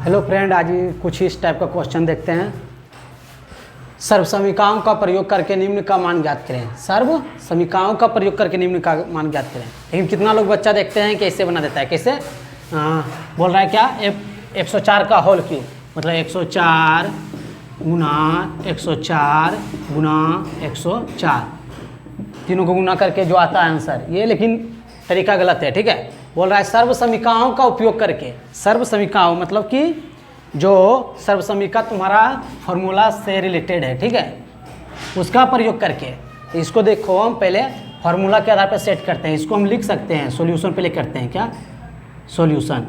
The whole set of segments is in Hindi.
हेलो फ्रेंड, आज कुछ इस टाइप का क्वेश्चन देखते हैं। सर्व समीकरणों का प्रयोग करके निम्न का मान ज्ञात करें। सर्व समीकरणों का प्रयोग करके निम्न का मान ज्ञात करें। लेकिन कितना लोग बच्चा देखते हैं कैसे बना देता है, कैसे बोल रहा है क्या 104 का होल क्यूब, मतलब 104 गुना 104 गुना 104, तीनों को गुना करके जो आता है आंसर ये, लेकिन तरीका गलत है। ठीक है, बोल रहा है सर्व समीकरणों का उपयोग करके। सर्व समीकरणों मतलब कि जो सर्व समीकरण तुम्हारा फॉर्मूला से रिलेटेड है, ठीक है, उसका प्रयोग करके। इसको देखो, हम पहले फार्मूला के आधार पर सेट करते हैं। इसको हम लिख सकते हैं, सॉल्यूशन पहले करते हैं क्या, सॉल्यूशन।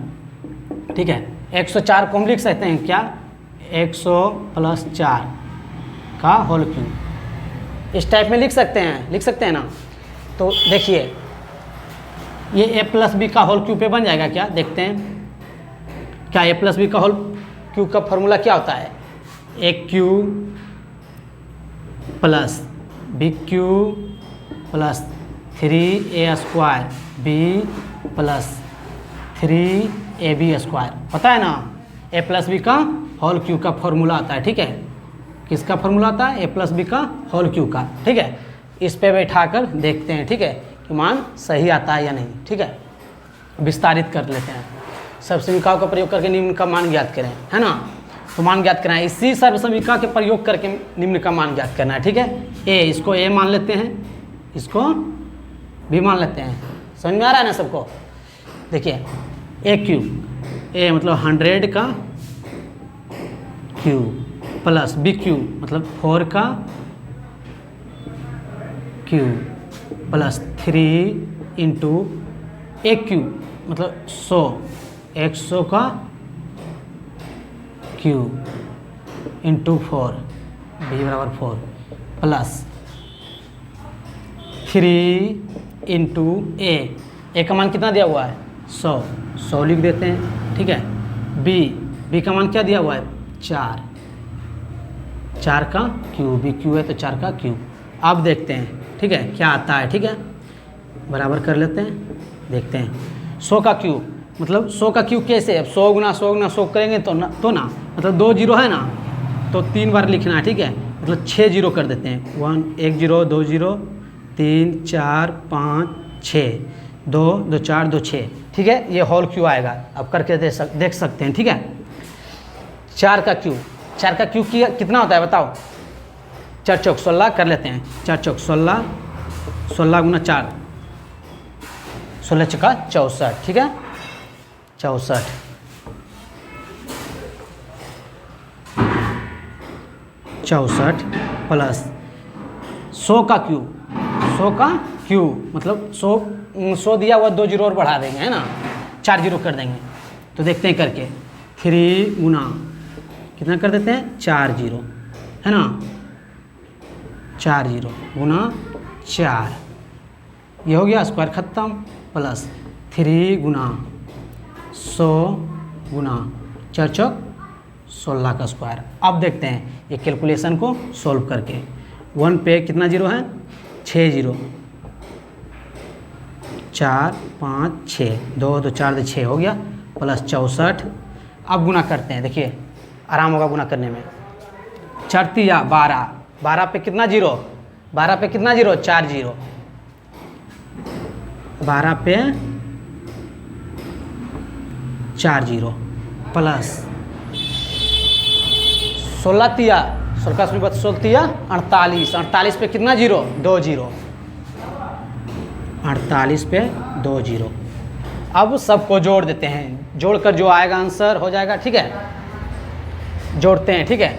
ठीक है, 104 को हम लिख सकते हैं क्या, 100 + 4 का होल क्यूब। इस टाइप में लिख सकते हैं ना। तो देखिए ये a + b का होल क्यूब पे बन जाएगा क्या, देखते हैं क्या। a + b का होल क्यूब का फॉर्मूला क्या होता है, a cube plus b cube plus 3a² b plus 3ab², पता है ना। a + b का होल क्यूब का फॉर्मूला आता है। ठीक है, किसका फॉर्मूला आता है, a + b का होल क्यूब का। ठीक है, इस पे बैठाकर देखते हैं, ठीक है, कि मान सही आता है या नहीं। ठीक है, विस्तारित कर लेते हैं। सर्व समीकरणों का प्रयोग करके निम्न का मान ज्ञात करें, है ना। तो मान ज्ञात करना है, इसी सर्व समीकरण के प्रयोग करके निम्न का मान ज्ञात करना है। ठीक है, ए, इसको ए मान लेते हैं, इसको भी मान लेते हैं। समझ में आ रहा है ना सबको। देखिए a क्यूब, ए मतलब 100 का क्यूब प्लस b क्यूब मतलब 4 का cube plus 3 into a cube मतलब 100 का cube into 4 b = 4 plus 3 into a का मान कितना दिया हुआ है, 100 लिख देते हैं। ठीक है, b का मान क्या दिया हुआ है, 4 का क्यूब, b क्यूब है तो 4 का क्यूब। अब देखते हैं, ठीक है, क्या आता है। ठीक है, बराबर कर लेते हैं, देखते हैं। 100 का क्यूब मतलब 100 का क्यूब कैसे है, 100 गुना 100 गुना 100 करेंगे तो ना मतलब 2 जीरो है ना, तो 3 बार लिखना है। ठीक है, मतलब 6 जीरो कर देते हैं। 1 0 2 0 3 4 5 6 2 2 4 2 6। ठीक है, ये होल क्यूब आएगा। अब करके देख सकते हैं। ठीक है, 4 का क्यूब कितना होता है बताओ, 4 चौक 16 कर लेते हैं। 4 चौक 16, 16 गुना 4, 16 चौका 64। ठीक है, 64 प्लस 100 का क्यूब मतलब 100 दिया हुआ, 2 जीरो और बढ़ा देंगे, है ना, 4 जीरो कर देंगे। तो देखते हैं करके, 3 गुना कितना कर देते हैं, 4 जीरो, है ना, 4 जीरो गुना 4, ये हो गया, स्क्वायर ख़त्म, प्लस 3 गुना 100 गुना 4 चौक 16 का स्क्वायर। अब देखते हैं ये कैलकुलेशन को सॉल्व करके। 1 पे कितना जीरो है, 6 जीरो, 4 5 6, 2 2 4 2 6 हो गया, प्लस 64। अब गुना करते हैं, देखिए आराम होगा गुना करने में। 4 तिया 12, 12 पे कितना जीरो, 12 पे कितना जीरो, 4 जीरो, 12 पे 4 जीरो प्लस 16 तिया 48 पे कितना जीरो, 2 जीरो, 48 पे 2 जीरो। अब सबको जोड़ देते हैं, जोड़कर जो आएगा आंसर हो जाएगा। ठीक है, जोड़ते हैं। ठीक है,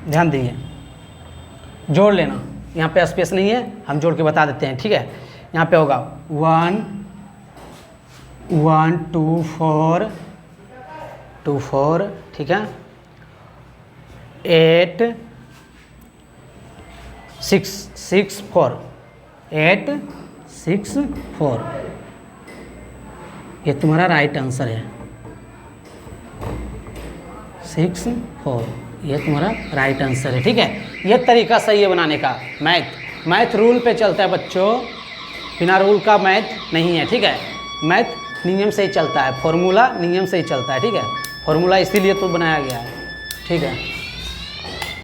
ध्यान दीजिए, जोड़ लेना, यहाँ पे स्पेस नहीं है, हम जोड़ के बता देते हैं। ठीक है, यहाँ पे होगा 1 1 2 4 2 4, ठीक है, 8 6 6 4 8 6 4, ये तुम्हारा राइट आंसर है। 6 4 ये तुम्हारा राइट आंसर है। ठीक है, ये तरीका सही है बनाने का। मैथ रूल पे चलता है बच्चों, बिना रूल का मैथ नहीं है। ठीक है, मैथ नियम से ही चलता है, फॉर्मूला नियम से ही चलता है। ठीक है, फॉर्मूला इसीलिए तो बनाया गया है। ठीक है।